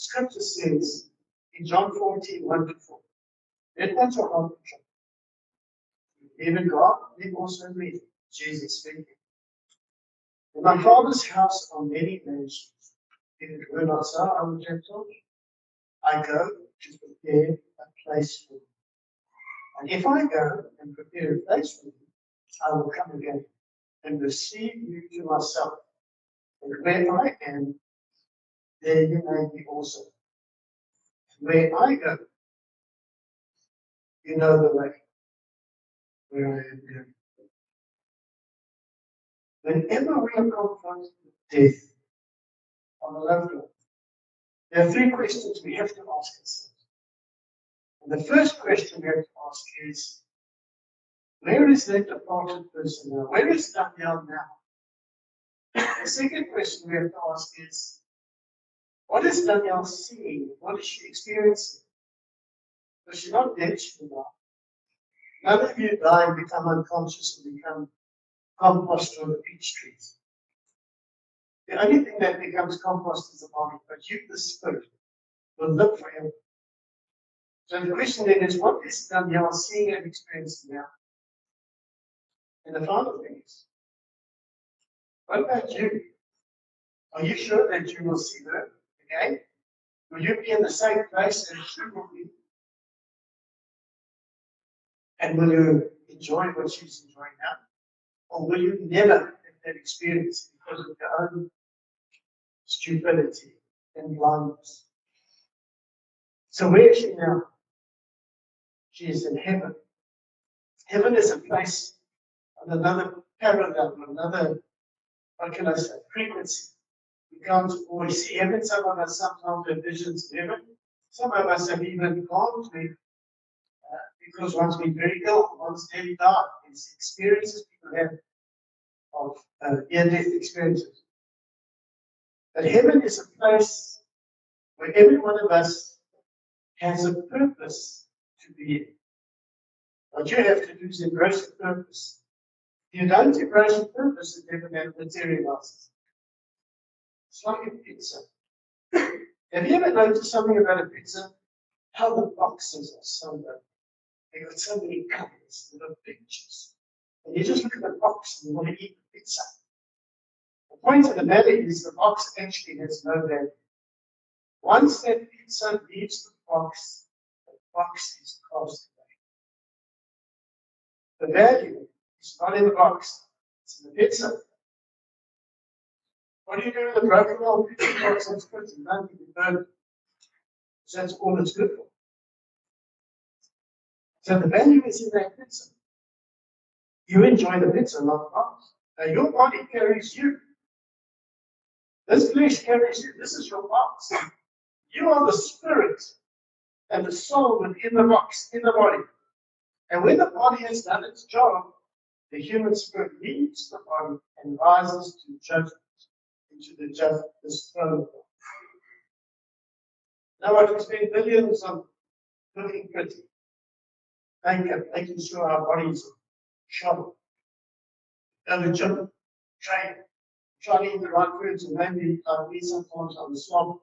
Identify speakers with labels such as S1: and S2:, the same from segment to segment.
S1: Scripture says in John 14, 1-4, let not your heart be troubled. Believe in God, believe also in me. Jesus speaking. In my Father's house are many mansions. If it were not so, I would have told you. I go to prepare a place for you. And if I go and prepare a place for you, I will come again and receive you to myself. And where I am, there you may be also. Where I go, you know the way where I am going. Whenever we are confronted with death on a loved one, there are three questions we have to ask ourselves. And the first question we have to ask is, where is that departed person now? Where is Danielle now? The second question we have to ask is, what is Danielle seeing? What is she experiencing? Because she's not dead, she's alive. None of you die and become unconscious and become compost on the peach trees. The only thing that becomes compost is the body, but you, the spirit, will live forever. So the question then is, what is Danielle seeing and experiencing now? And the final thing is, what about you? Are you sure that you will see her again? Will you be in the same place as she will be? And will you enjoy what she's enjoying now? Or will you never have that experience because of your own stupidity and blindness? So where is she now? She is in heaven. Heaven is a place on another paradigm, another, what can I say, frequency. We can't always see heaven. Some of us sometimes have visions of heaven. Some of us have even gone to it because one's been very ill, one's nearly died. It's experiences people have of near-death experiences. But heaven is a place where every one of us has a purpose to be in. What you have to do is embrace the purpose. If you don't embrace the purpose, it never materializes. It's like a pizza. Have you ever noticed something about a pizza? How the boxes are so good. They've got so many colors, little pictures. And you just look at the box and you want to eat the pizza. The point of the matter is the box actually has no value. Once that pizza leaves the box is cast away. The value is not in the box, it's in the pizza. What do you do with the broken old pizza box? That's good, and nothing to burn it. So that's all it's good for. So the value is in that pizza. You enjoy the pizza, not the box. Now your body carries you. This flesh carries you. This is your box. You are the spirit and the soul within the box, in the body. And when the body has done its job, the human spirit leaves the body and rises to judgment, into the throne of God. Now what, we spend billions on looking pretty, makeup, making sure our bodies are sharp, go to the gym, train, try to eat the right foods, and maybe like me sometimes on the slob,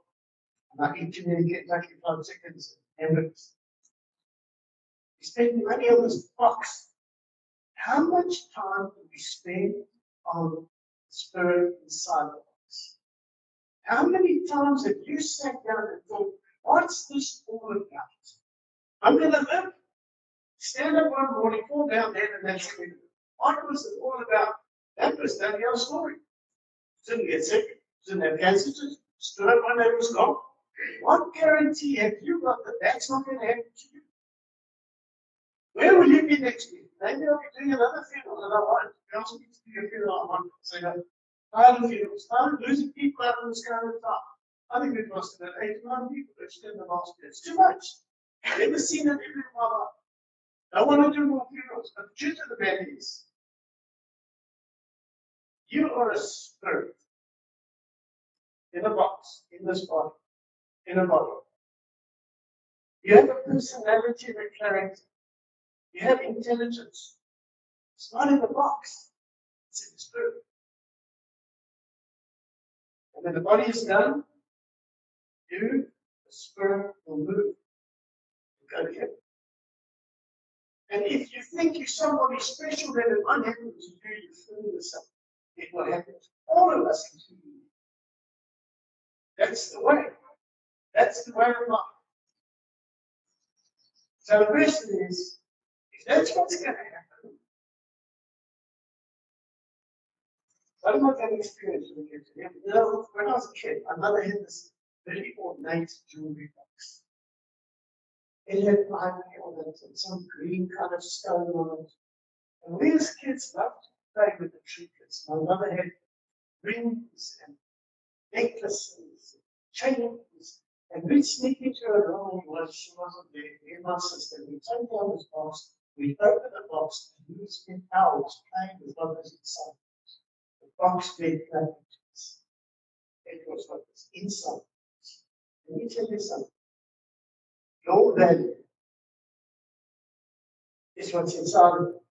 S1: and I eat too many Kentucky Fried Chickens and hamburgers. We spend money on this box. How much time do we spend on the spirit inside the box? How many times have you sat down and thought, what's this all about? I'm going to live. Stand up one morning, fall down dead, and that's it. What was it all about? That was Danielle's story. Didn't get sick, didn't have cancer, just stood up one day and was gone. What guarantee have you got that that's not going to happen to you? Where will you be next week? Maybe I'll be doing another funeral and I want to ask me to do a funeral. I want to say that. Tired funerals, tired of losing people out in this kind of time. I think we've lost about 8 or 9 people in the last year. It's too much. I've never seen that in my life. I want to do more funerals, but the truth of the matter is, you are a spirit in a box, in this body, in a body. You have a personality and a character. You have intelligence. It's not in the box, it's in the spirit. And when the body is done, you the Spirit will move and go to heaven. And if you think you're somebody special that it won't happen to you, you're fooling yourself. It will happen to all of us, including you. That's the way. That's the way of life. So the question is, if that's what's going to happen, what am I going to experience when I get to heaven? You know, when I was a kid, my mother had this very ornate jewelry box. It had ivory on it and some green kind of stone on it. And we as kids loved to play with the trinkets. My mother had rings and necklaces, chains, and we'd sneak into her room while she wasn't there, me and my sister. We'd take down this box, we'd open the box, and we'd spend hours playing with what was inside. The box made nothing to us. It was what was inside. Let me tell you something. Your value is what's inside of it.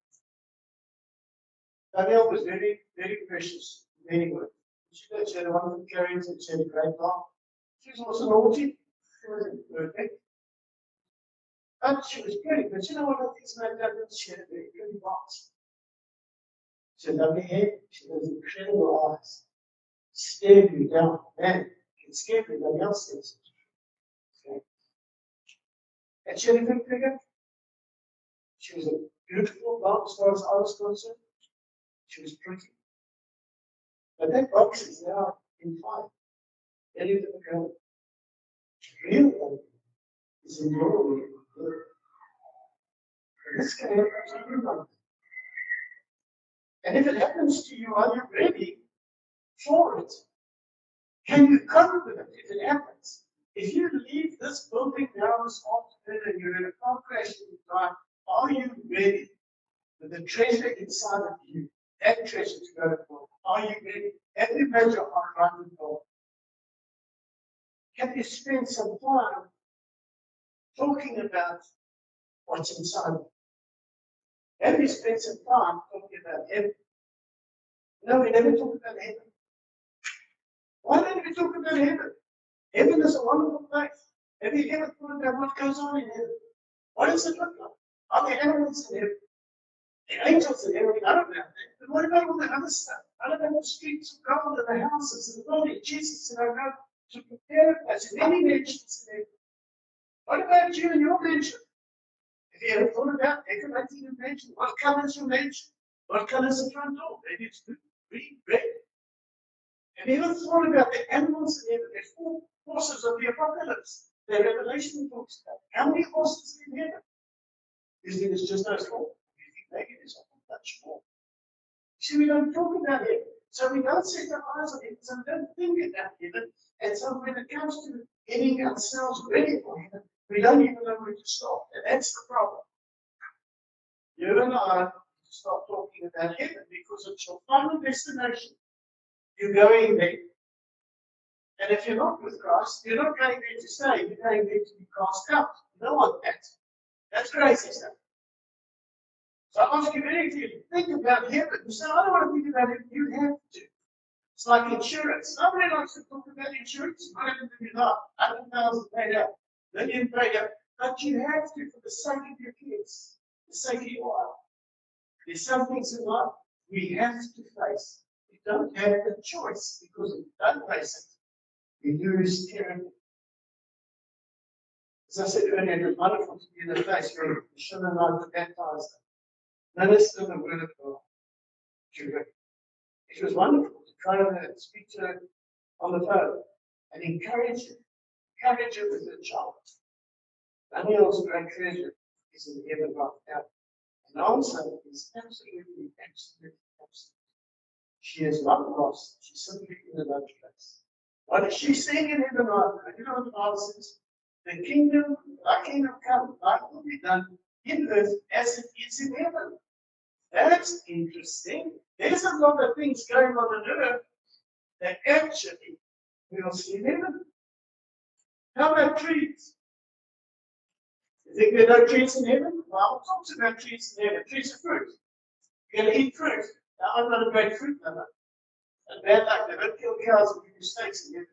S1: Danielle was very, very precious in many ways. She had a wonderful character, she had a great laugh. She was also naughty. She wasn't perfect. But she was pretty. But you know what the things about that? She had a very pretty box. She had lovely hair. She had incredible eyes. Stared you down. Man, it scared me. Nobody else thinks it. Okay. And she had a good figure. She was a beautiful girl as far as I was concerned. She was pretty. But that box is now in fire. Any of them go. Real value is in your way. And this can happen to everyone. And if it happens to you, are you ready for it? Can you cope with it if it happens? If you leave this building now this afternoon and you're in a car crash and you die, are you ready with the treasure inside of you, that treasure to go to God? Are you ready? Have you made your heart right with God? Have you spent some time talking about what's inside of you? Have you spent some time talking about heaven? No, we never talk about heaven. Why don't we talk about heaven? Heaven is a wonderful place. Have you ever thought about what goes on in heaven? What does it look like? Are there animals in heaven? The angels in heaven? I don't know. But what about all the other stuff? What about the streets of gold and the houses and the body of Jesus and our God to prepare a place in many mansions in heaven? What about you and your mansion? Have you ever thought about decorating your mansion? What color is your mansion? What color is the front door? Maybe it's blue, green, red. Have you ever thought about the animals in heaven? There's 4 horses of the apocalypse that Revelation talks about. How many horses are in heaven? You think it's just those 4? You think maybe there's a much more? See, we don't talk about heaven. So we don't set our eyes on heaven. So we don't think about heaven. And so when it comes to getting ourselves ready for heaven, we don't even know where to start. And that's the problem. You and I need to start talking about heaven because it's your final destination. You're going there. And if you're not with Christ, you're not going there to stay. You're going there to be cast out. You don't want that. That's crazy stuff. So I ask you very clearly, think about heaven. You say, I don't want to think about heaven. You have to. It's like insurance. Nobody likes to talk about insurance. What happened to you now? 100,000 paid out, million paid out. But you have to for the sake of your kids, for the sake of your life. There's some things in life we have to face. We don't have the choice because if we don't face it, we lose terribly. As I said earlier, it was wonderful to be in a place where Michelle and I were baptized. Minister the word of God to her. It was wonderful to try and speak to her on the phone and encourage her with her child. Danielle's great treasure is in heaven right now. And also is absolutely. She is not lost. She's simply in another place. What is she saying in heaven right now? You know what the Bible says? The kingdom, thy kingdom come, thy will be done in earth as it is in heaven. That's interesting. There's a lot of things going on earth that actually we'll see in heaven. How about trees? You think there are no trees in heaven? The Bible talks about trees in heaven. Trees of fruit. You're going to eat fruit. Now, I'm not a great fruit lover. And bad luck, they don't kill cows and give you steaks in heaven.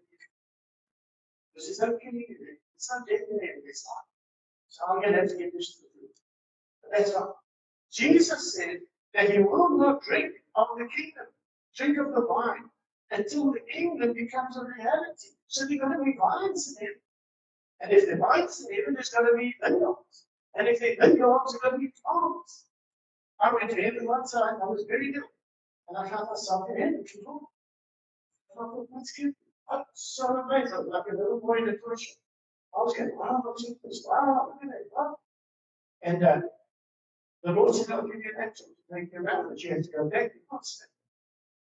S1: Because there's no killing in there. It's not death in heaven, it's not. So I'm going to have to get this to the truth. But that's not. Jesus said that he will not drink of the kingdom, drink of the wine, until the kingdom becomes a reality. So there are going to be vines in heaven. And if there are vines in heaven, there's going to be vineyards. And if there are vineyards, there are going to be farms. I went to heaven one time, I was very ill. And I found myself in heaven before. And I thought, that's good. I was so amazed. I was like a little boy in a bush. I was going, wow, look at this, wow, look at that, wow. And the Lord said, I'll give you an angel to take you around, but you have to go back. You can't stay.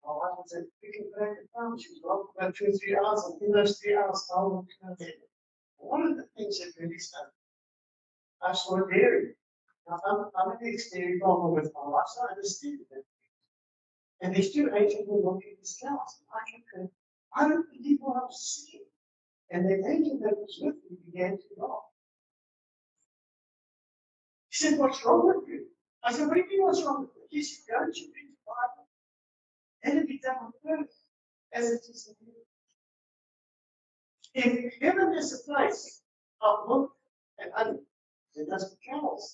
S1: My wife was picking back and down. She was gone for about 2 or 3 hours, and in those 3 hours, I was going to heaven. One of the things that really stuck, I saw a dairy. Now, I'm an ex-dairy farmer with my wife, so I understand that. And these 2 angels were walking these cows. And I don't believe what I'm seeing. And the angel that was with me began to laugh. He said, what's wrong with you? I said, what do you mean what's wrong with you? He said, don't you read the Bible? Let it be done on earth as it is in heaven. If heaven is a place of milk and honey, there must be cows.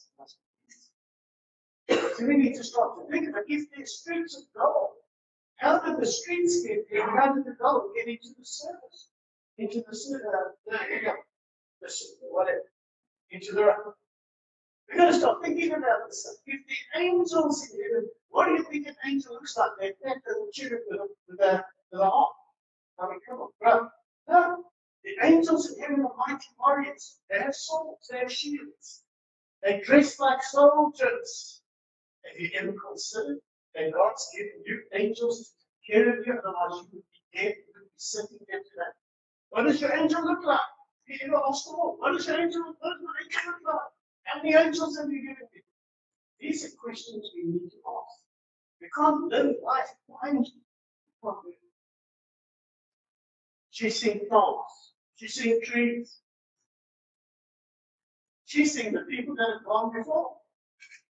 S1: So we need to start to think about if there's streets of gold, how did the streets get there? How did the gold get into the service? Into whatever. Into the we're going to start thinking about this. If the angels in heaven, what do you think an angel looks like? That little cherub with the heart. I mean, come on, bro. No. The angels in heaven are mighty warriors. They have swords, they have shields. They dress like soldiers. Have you ever considered that God's given you angels to take care of you? Otherwise, you would be dead. You would be sitting there today. What does your angel look like? If you're hospital, what does your angel look like? How many angels have you given me? These are questions we need to ask. We can't live life blindly. She's seen plants. She's seen trees. She's seen the people that have gone before.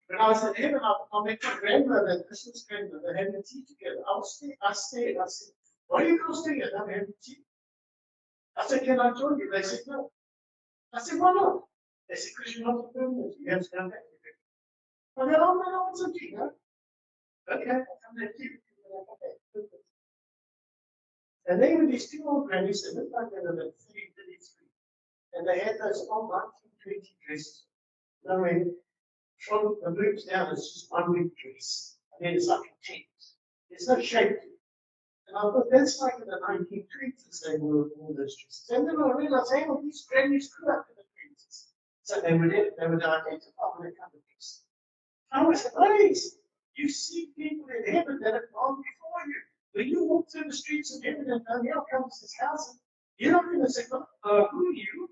S1: When I was in heaven, I met my grandmother and Christmas grandmother having tea together. I stayed. I said, what are you girls doing? I'm having tea. I said, can I join you? They said, no. I said, why not? They said, because you're not a permanent. You have to come back. I said, oh, no, it's okay. No? Okay, I'll come back to you. And they were these 2 old grannies that looked like they were about 30, 33. And they had those old 1920 dresses. You know, when from the boobs down, it's just one big dress. And then it's like a tent. There's no shape to it. And I thought, that's like in the 1920s they wore all those dresses. And then I realized, hey, well, these grannies grew up in the 20s. So they would identify when they come to this. I was amazed. You see people in heaven that have gone before you. When you walk through the streets of heaven and Danielle comes to his house, you're not going to say, who are you?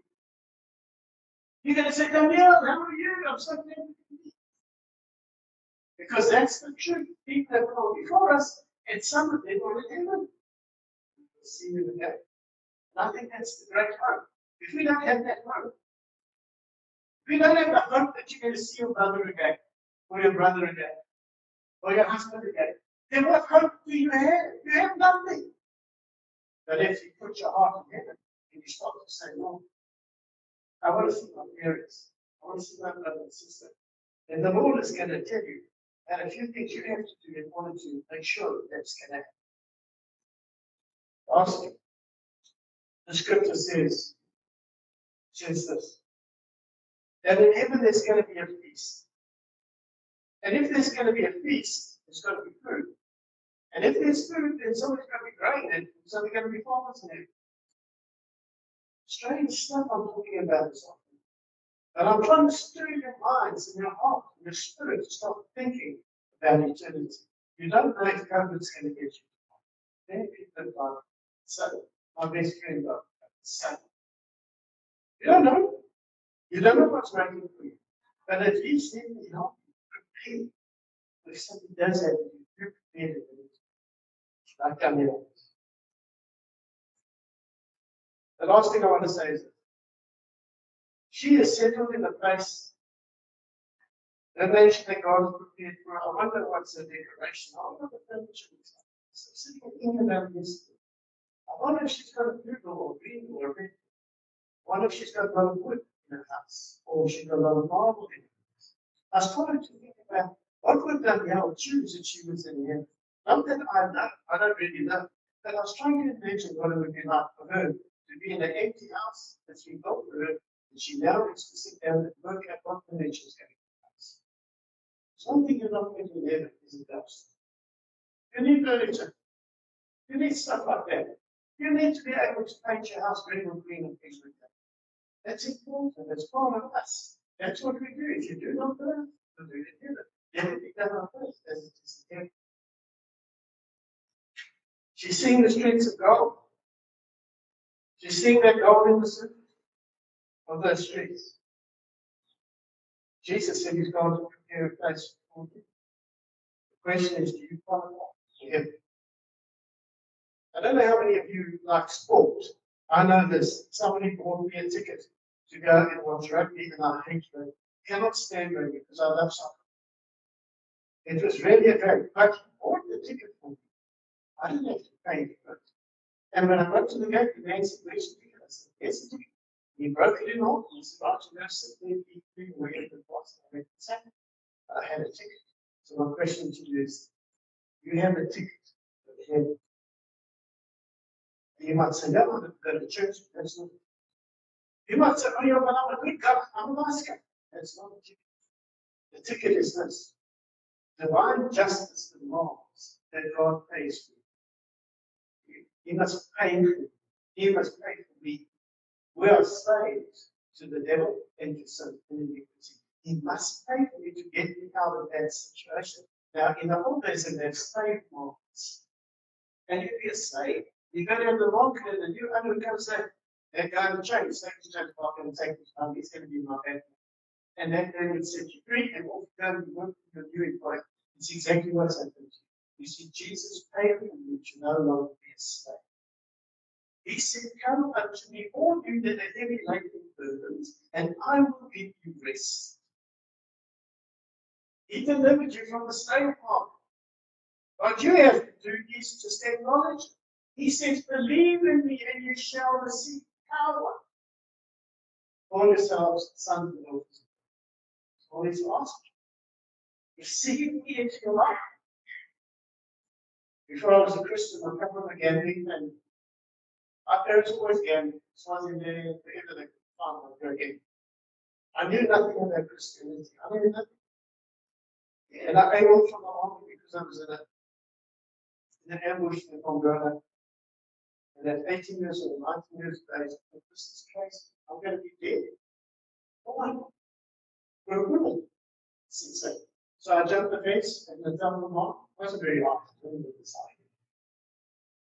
S1: You're going to say, Danielle, how are you? I'm so glad to meet you. Because that's the truth. People have gone before us, and some of them are in heaven. We'll see you again. And I think that's the great hope. If we don't have that hope, if we don't have the hope that you're going to see your brother again, or your brother again, or your husband again, then what hope do you have? You have nothing. But if you put your heart in heaven and you start to say, Lord, I want to see my parents, I want to see my brother and sister, then the Lord is going to tell you that a few things you have to do in order to make sure that that's going to happen. Lastly, the scripture says this, that in heaven there's going to be a feast. And if there's going to be a feast, there's going to be food. And if there's food, then somebody's going to be grain, and somebody's going to be farmers in it. Strange stuff I'm talking about this afternoon. And I'm trying to stir your minds and your heart and your spirit to start thinking about eternity. You don't know if COVID's going to get you. Many people have died. So, my best friend died. So, you don't know. You don't know what's waiting for you. But at least then you know, prepare. If something does happen, you're prepared to do it. Like Danielle. The last thing I want to say is she is settled in a place, the nation that God has prepared for her. I wonder what's the decoration. I wonder what the furniture looks like. So I'm sitting in England yesterday. I wonder if she's got a blue or green or a red. What if she's got a lot of wood in her house? Or she's got a lot of marble in her house? I started to think about what would Danielle choose if she was in heaven? Not that I know, I don't really know. But I was trying to imagine what it would be like for her to be in an empty house that's been built for her, and she now needs to sit down and work out what furniture is going to be house. Something you're not going to heaven is a ghost. You need furniture. You need stuff like that. You need to be able to paint your house red or green and things like that. That's important. That's part of us. That's what we do. If you do not earth, you do it in heaven. Then it becomes on earth as it is in heaven. She's seeing the streets of gold. She's seeing that gold in the center of those streets. Jesus said he's going to prepare a place for you. The question is, do you follow him? I don't know how many of you like sport. I know this. Somebody bought me a ticket to go and watch rugby, and I hate rugby. I cannot stand rugby because I love soccer. It was really a very, but he bought the ticket for me. I didn't have to pay for it. And when I got to the gate, the man said, "Where's the ticket?" I said, "Here's the ticket." He broke it in half. He said, "Right, you go sit there, be wherever it was." I went to say, I had a ticket. So my question to you is, you have a ticket to heaven. You might say, "No, I'm going to go to church." That's not. You might say, "Oh, yeah, but I'm a good guy. I'm a nice guy." That's not the ticket. The ticket is this. Divine justice demands that God pays for you. He must pay for you. He must pay for me. We are slaves to the devil and to sin and iniquity. He must pay for you to get me out of that situation. Now, in the old days, they have slave markets. And you'd be a slave. You go down the market and the new owner comes there. That guy in the chain, take the chain, I'm going to take this time, he's going to be my bad. And that man would set you free and off you go and work for your new employer. It's exactly what's happened. You see, Jesus paid for you to no longer be a slave. He said, "Come unto me, all you that are heavy laden burdens, and I will give you rest." He delivered you from the slave market. What you have to do is just acknowledge it. He says, "Believe in me and you shall receive power." Call yourselves sons and daughters. All he's asked. Receive me into your life. Before I was a Christian, I come from a gambling family. Our parents always gambled. So I was in the end of the farm again. I knew nothing about Christianity. I knew nothing. And I came home from the army because I was in an ambush in Angola. And at 18 years old, 19 years of age, I thought, "This is crazy. I'm going to be dead." Oh my God. We're a woman. It's insane. So I jumped the fence and the double mark wasn't very hard.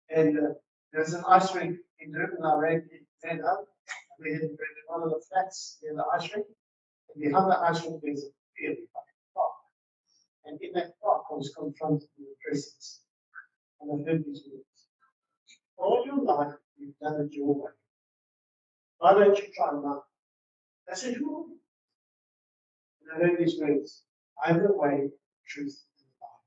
S1: And there's an ice rink in Durban. I ran up. We had one of the flats near the ice rink. And behind the ice rink, there's a really park. And in that park, I was confronted with presence. And I heard these words. All your life, you've done it your way. Why don't you try now? I said, "Who?" And I heard these words. "I'm the way, truth, and life."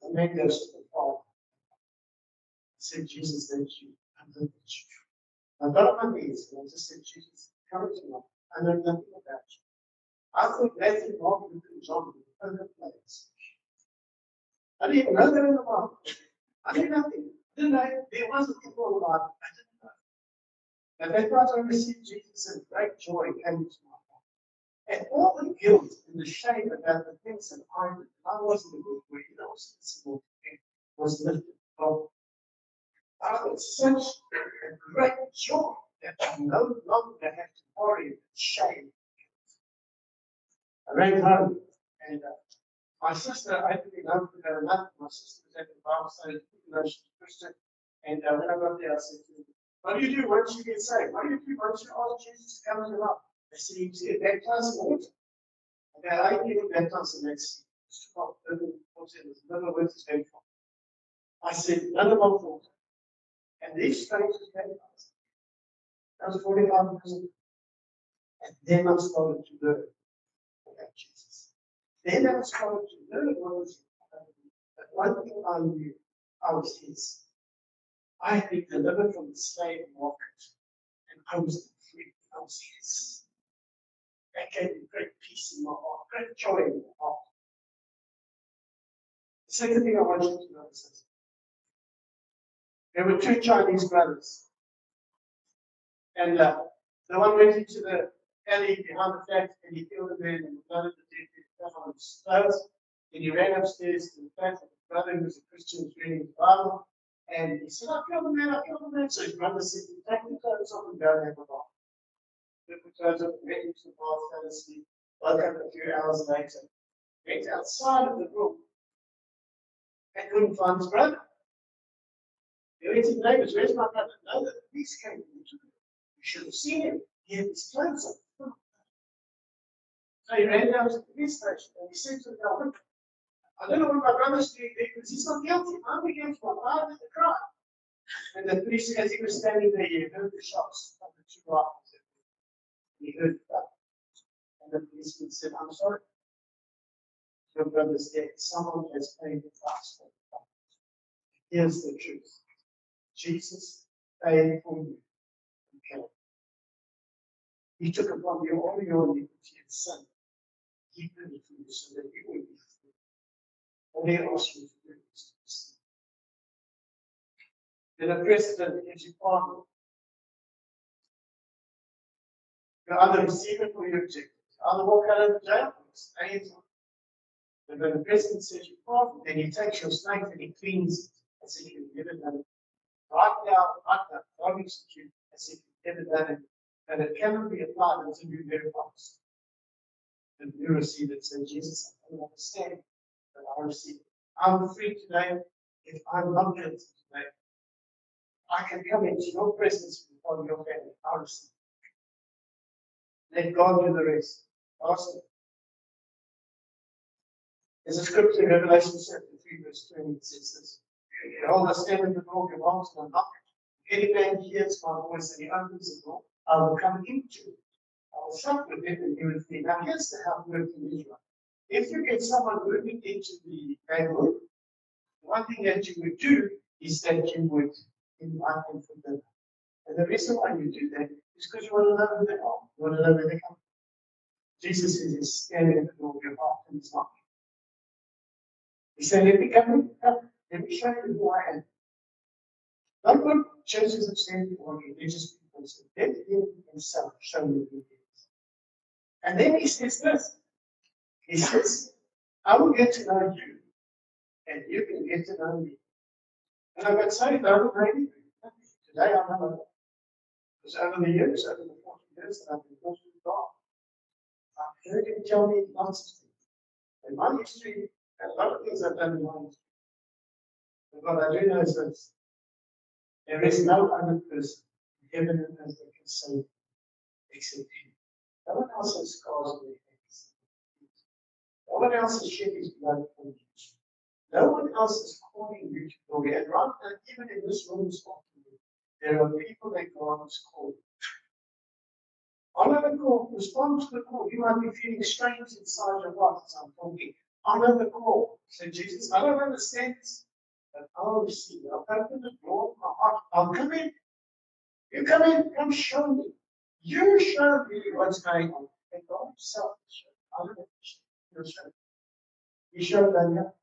S1: The man goes to the Father. I said, "Jesus, thank you. I'm the truth." I got on my knees and I just said, "Jesus, come to me. I know nothing about you." I thought Matthew, Mark, Luke, and John were perfect place. I didn't even know they were in the Bible. I knew nothing. I didn't know there was a people in the Bible. I didn't know. And that night I received Jesus and great joy came to my heart. And all the guilt and the shame about the things that I did, I wasn't a good boy, I was a small thing, was lifted off. I had such a great joy that I no longer have to worry about shame. I ran home and my sister, I didn't know her enough. My sister was at the Bible study, she was a Christian. And when I got there, I said to her, "What do you do once you get saved? What do you do once you ask Jesus to come into your life?" They said, "You get baptized in water." Okay, I didn't get baptized in that sea. It's not little words is very from. I said, "None of my water." And these strangers baptized. I was 45 years old. And then I started to learn about Jesus. Then I started to learn what was that one thing I knew, I was his. I had been delivered from the slave market, and I was free. I was yes. That gave me great peace in my heart, great joy in my heart. The second thing I want you to know is this. There were two Chinese brothers, and the one went into the alley behind the flat and he killed a man and the blood of the dead fell on his clothes. And he ran upstairs to the flat of his brother who was a Christian was reading the Bible. And he said, I killed the man, I killed the man. So his brother said, take the clothes off and go and have a bath. Took the clothes off and went into the bath, fell asleep. Woke up a few hours later, went outside of the room and couldn't find his brother. He went to the neighbors, where's my brother? No, the police came and took him. You should have seen him. He had his clothes on. So he ran down to the police station and he said to the guy, I don't know what my brother's doing there because he's not guilty. I'm against my father in the crime. And the police, as he was standing there, he heard the shots of the two rifles. He heard that. And the policeman said, I'm sorry. Your brother's dead. Someone has paid the price for the crime. Here's the truth. Jesus paid for you. Okay. He took upon you all your iniquity and sin. He paid for you so that you would be free. All he asks you to do is to sin. Then a president gives you pardon. You either receive it or you reject it. You either walk out of the jail or stay in. But when the president says you pardon, then he takes your snake and he cleans it as if you've never done it. Right now, God execute as if you've never done it. And it cannot be applied until you verify it. And you receive it. Say, Jesus, I don't understand, but I receive it. I'm free today. If I'm not guilty today, I can come into your presence before your family. I receive it. Let God do the rest. Ask him. There's a scripture in Revelation chapter 3, verse 20. It says this. Behold, I stand at the door, give alms and knock. If any man hears my voice and he opens the door, I will come into it. I will sup with him and he with me. Now here's the how it works in Israel. If you get someone moving into the neighborhood, the one thing that you would do is that you would invite them for dinner. And the reason why you do that is because you want to know who they are. You want to know where they come from. Jesus is standing at the door of your heart and he's knocking. He said, let me come in, come. Let me show you who I am. Not what churches have said or religious people say. Let him himself show you who he is. And then he says this. He says, I will get to know you, and you can get to know me. And I would say, no, maybe. Today I know it. Because over the years, over the 40 years that I've been talking to God, I've heard him tell me lots of things. In my history, and a lot of things I've done in my history. But what I do know is this. There is no other person in heaven and earth that can save you except him. No one else has scars on their heads. No one else has shed his blood for you. No one else is calling you to glory. And right now, even in this room this afternoon, there are people that God is calling. Honor the call, respond to the call. You might be feeling strange inside your heart as I'm talking. Honor the call. Say, Jesus, I don't understand this, but I'll receive it. I'll open the door of my heart. I'll come in. You come in, come show me. You show me what's going on. And God himself will show me. I don't know if he'll show me. He showed Danielle.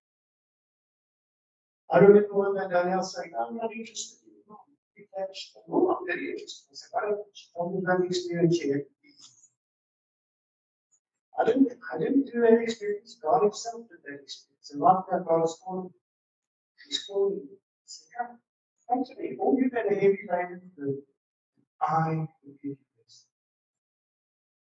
S1: I remember one day Danielle saying, I'm not interested in you. Oh, I'm very interested. I said, I don't have experience yet. I didn't do that experience. God himself did that experience. And right now God is calling me. He's calling me. He said, come to me. All you that are heavy laden, I